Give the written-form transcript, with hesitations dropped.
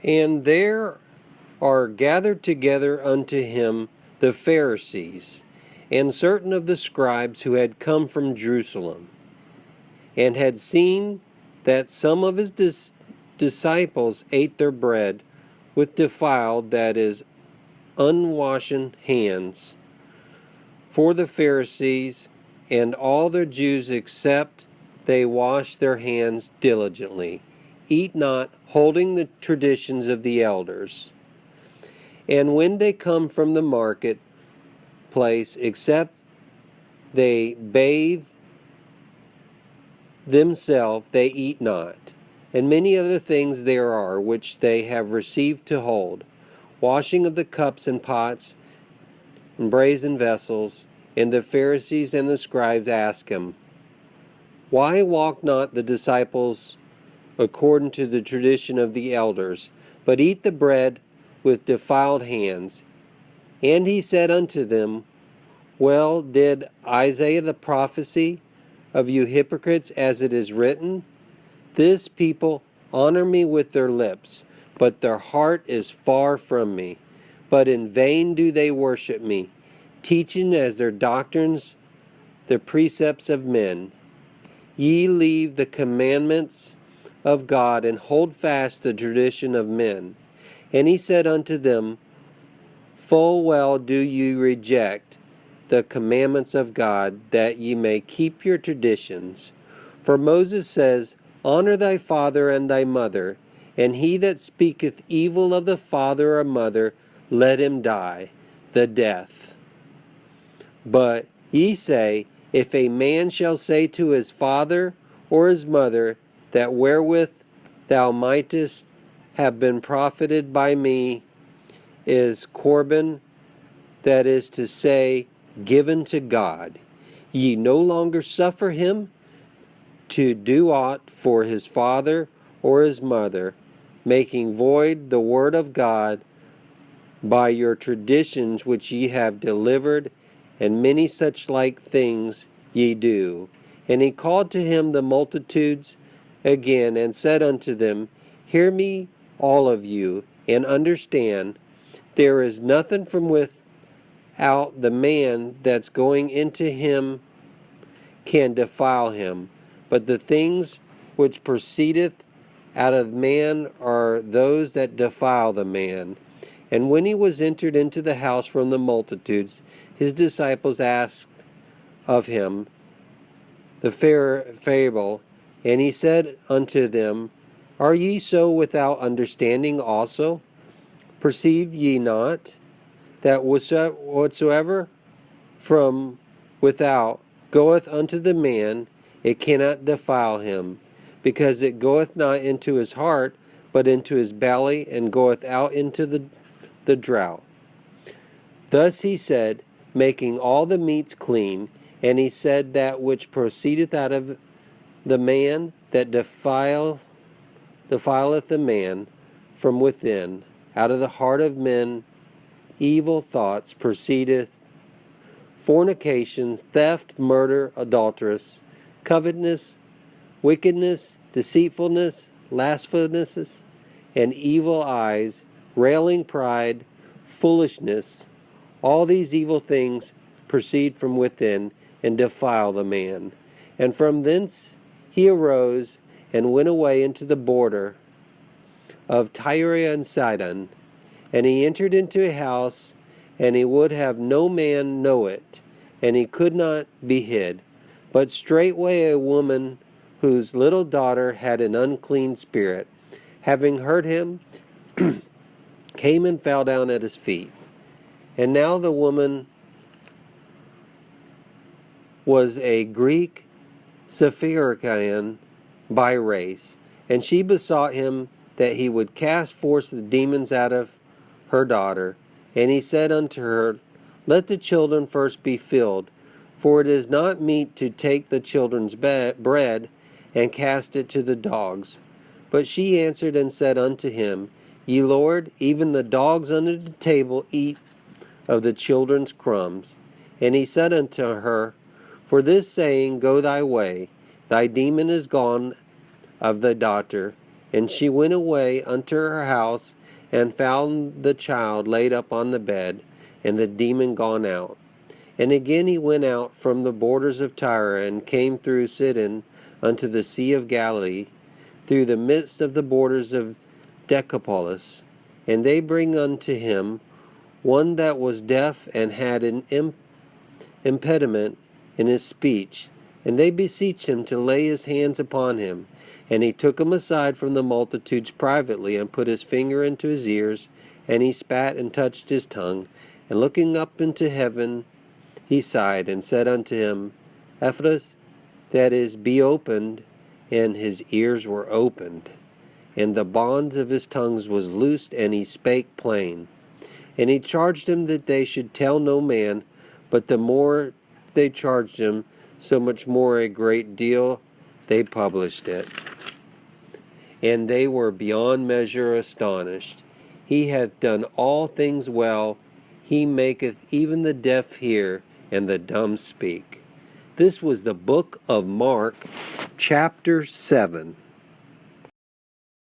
And there are gathered together unto him the Pharisees, and certain of the scribes who had come from Jerusalem, and had seen that some of his disciples ate their bread with defiled, that is, unwashen hands. For the Pharisees and all the Jews, except they wash their hands diligently, eat not, holding the traditions of the elders. And when they come from the market place, except they bathe themselves, they eat not. And many other things there are which they have received to hold, washing of the cups and pots and brazen vessels. And the Pharisees and the scribes ask him, Why walk not the disciples according to the tradition of the elders, but eat the bread with defiled hands? And he said unto them, Well did Isaiah the prophesy of you hypocrites, as it is written, This people honor me with their lips, but their heart is far from me. But in vain do they worship me, teaching as their doctrines the precepts of men. Ye leave the commandments of God, and hold fast the tradition of men. And he said unto them, Full well do ye reject the commandments of God, that ye may keep your traditions. For Moses says, Honor thy father and thy mother, and he that speaketh evil of the father or mother, let him die the death. But ye say, If a man shall say to his father or his mother, that wherewith thou mightest have been profited by me is Corban, that is to say, given to God, ye no longer suffer him to do aught for his father or his mother, making void the word of God by your traditions which ye have delivered, and many such like things ye do. And he called to him the multitudes again, and said unto them, Hear me all of you, and understand, there is nothing from without the man that's going into him can defile him, but the things which proceedeth out of man are those that defile the man. And when he was entered into the house from the multitudes, his disciples asked of him the fable, and he said unto them, Are ye so without understanding also? Perceive ye not that whatsoever from without goeth unto the man, it cannot defile him, because it goeth not into his heart, but into his belly, and goeth out into the drought. Thus he said, making all the meats clean, and he said that which proceedeth out of the man, that defileth the man from within, out of the heart of men, evil thoughts proceedeth, fornications, theft, murder, adulteress, covetousness, wickedness, deceitfulness, lasciviousness, and evil eyes, railing, pride, foolishness. All these evil things proceed from within, and defile the man. And from thence he arose and went away into the border of Tyre and Sidon. And he entered into a house, and he would have no man know it, and he could not be hid. But straightway a woman whose little daughter had an unclean spirit, having heard him, came and fell down at his feet. And now the woman was a Greek Syrophoenician by race, and she besought him that he would cast forth the demons out of her daughter. And he said unto her, Let the children first be filled, for it is not meet to take the children's bread and cast it to the dogs. But she answered and said unto him, Ye Lord, even the dogs under the table eat of the children's crumbs. And he said unto her, For this saying, go thy way, thy demon is gone of thy daughter. And she went away unto her house, and found the child laid up on the bed, and the demon gone out. And again he went out from the borders of Tyre, and came through Sidon unto the sea of Galilee, through the midst of the borders of Decapolis. And they bring unto him one that was deaf and had an impediment in his speech. And they beseech him to lay his hands upon him. And he took him aside from the multitudes privately, and put his finger into his ears, and he spat and touched his tongue. And looking up into heaven, he sighed, and said unto him, Ephraim, that is, be opened. And his ears were opened, and the bonds of his tongues was loosed, and he spake plain. And he charged him that they should tell no man, but the more they charged him, so much more a great deal they published it. And they were beyond measure astonished. He hath done all things well. He maketh even the deaf hear, and the dumb speak. This was the book of Mark, chapter 7.